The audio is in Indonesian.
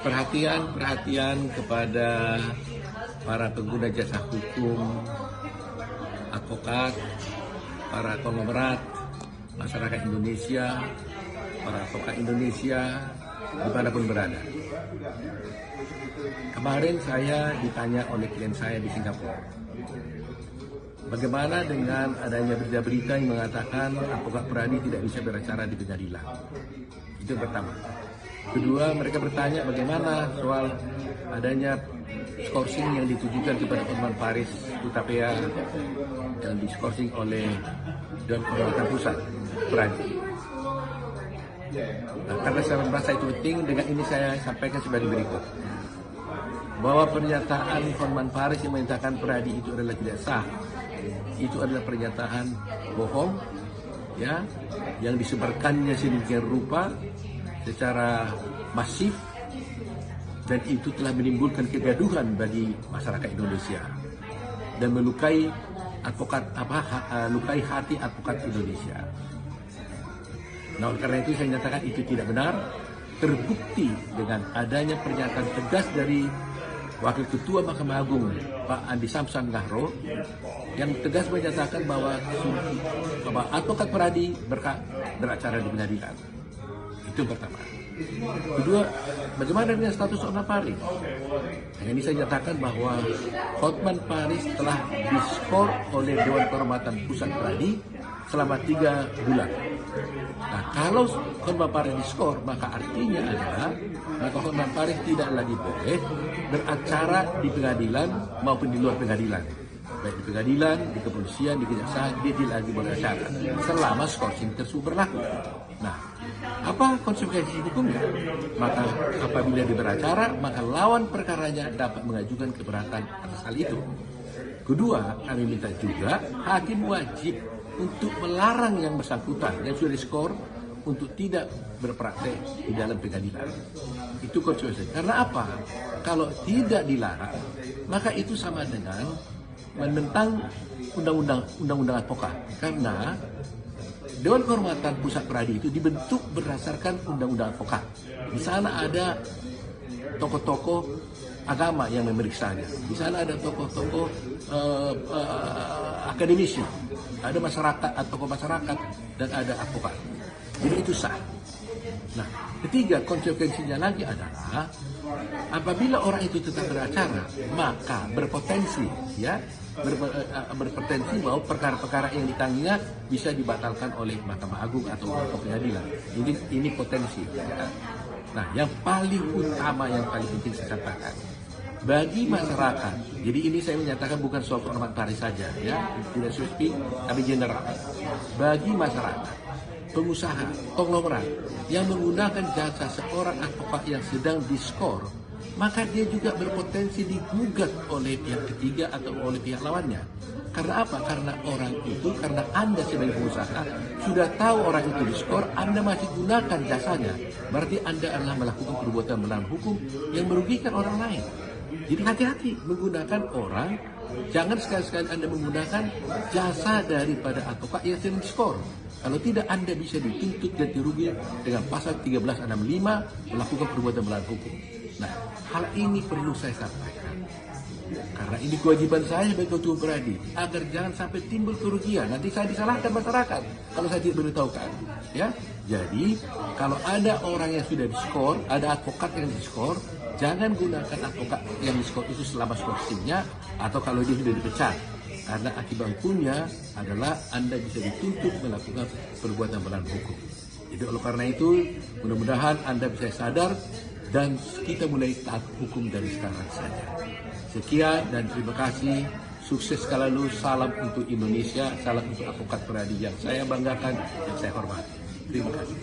perhatian kepada para pengguna jasa hukum, advokat, para konglomerat, masyarakat Indonesia, para advokat Indonesia, dimanapun berada. Kemarin saya ditanya oleh klien saya di Singapura, bagaimana dengan adanya berita-berita yang mengatakan advokat Pradi tidak bisa beracara di pengadilan. Itu yang pertama. Kedua, mereka bertanya bagaimana soal adanya skorsing yang ditujukan kepada Hotman Paris Hutapea yang diskorsing oleh Dewan Kehormatan Pusat Pradi. Nah, karena saya merasa itu penting, dengan ini saya sampaikan sebagai berikut. Bahwa pernyataan Hotman Paris yang menyatakan Pradi itu adalah tidak sah, itu adalah pernyataan bohong, ya, yang disebarkannya sedemikian rupa secara masif, dan itu telah menimbulkan kegaduhan bagi masyarakat Indonesia dan melukai lukai hati advokat Indonesia. Nah, oleh karena itu saya nyatakan itu tidak benar, terbukti dengan adanya pernyataan tegas dari Wakil Ketua Mahkamah Agung Pak Andi Samsan Ngahro yang tegas menyatakan bahwa advokat Pradi beracara di pengadilan. Itu yang pertama. Kedua, bagaimana dengan status Hotman Paris? Yang ini saya nyatakan bahwa Hotman Paris telah diskor oleh Dewan Kehormatan Pusat Pradi selama 3 bulan. Nah, kalau Hotman Paris diskor, maka artinya adalah Hotman Paris tidak lagi boleh beracara di pengadilan maupun di luar pengadilan. Baik di pengadilan, di kepolisian, di kejaksaan, dia tidak lagi beracara selama skorsing tersebut berlaku. Nah, apa konsekuensi hukumnya? Maka apabila dia beracara, maka lawan perkaranya dapat mengajukan keberatan atas hal itu. Kedua, kami minta juga hakim wajib untuk melarang yang bersangkutan yang sudah diskor untuk tidak berpraktek di dalam pengadilan. Itu konsekuensi. Karena apa? Kalau tidak dilarang, maka itu sama dengan menentang undang-undang advokat. Karena Dewan Kehormatan Pusat Pradi itu dibentuk berdasarkan undang-undang advokat. Di sana ada tokoh-tokoh agama yang memeriksanya. Di sana ada tokoh-tokoh akademisi, ada masyarakat atau tokoh masyarakat, dan ada advokat. Jadi itu sah. Nah, ketiga, konsekuensinya lagi adalah apabila orang itu tetap beracara, maka berpotensi, ya, berpotensi bahwa perkara-perkara yang ditangginya bisa dibatalkan oleh Mahkamah Agung atau pengadilan. Ini potensi. Ya. Nah, yang paling utama, yang paling penting saya katakan, bagi masyarakat, jadi ini saya menyatakan bukan soal Hotman Paris saja, ya, tidak spesifik, tapi general. Bagi masyarakat, pengusaha, konglomerat yang menggunakan jasa seorang advokat yang sedang diskor, maka dia juga berpotensi digugat oleh pihak ketiga atau oleh pihak lawannya. Karena apa? Karena orang itu, karena Anda sebagai pengusaha sudah tahu orang itu diskor, Anda masih gunakan jasanya, berarti Anda adalah melakukan perbuatan melawan hukum yang merugikan orang lain. Jadi hati-hati menggunakan orang, jangan sekali-sekali Anda menggunakan jasa daripada advokat yang sedang diskor. Kalau tidak, Anda bisa dituntut ganti rugi dengan pasal 1365 melakukan perbuatan melawan hukum. Nah, hal ini perlu saya sampaikan. Karena ini kewajiban saya sebagai Ketua Pradi, agar jangan sampai timbul kerugian. Nanti saya disalahkan masyarakat kalau saya tidak beritahukan. Ya, jadi kalau ada orang yang sudah diskor, ada advokat yang diskor, jangan gunakan advokat yang diskor itu selama skorsingnya, atau kalau dia sudah dipecat. Karena akibat hukumnya adalah Anda bisa dituntut melakukan perbuatan melawan hukum. Jadi oleh karena itu, mudah-mudahan Anda bisa sadar dan kita mulai taat hukum dari sekarang saja. Sekian dan terima kasih. Sukses selalu. Salam untuk Indonesia, salam untuk advokat Pradi yang saya banggakan dan saya hormati. Terima kasih.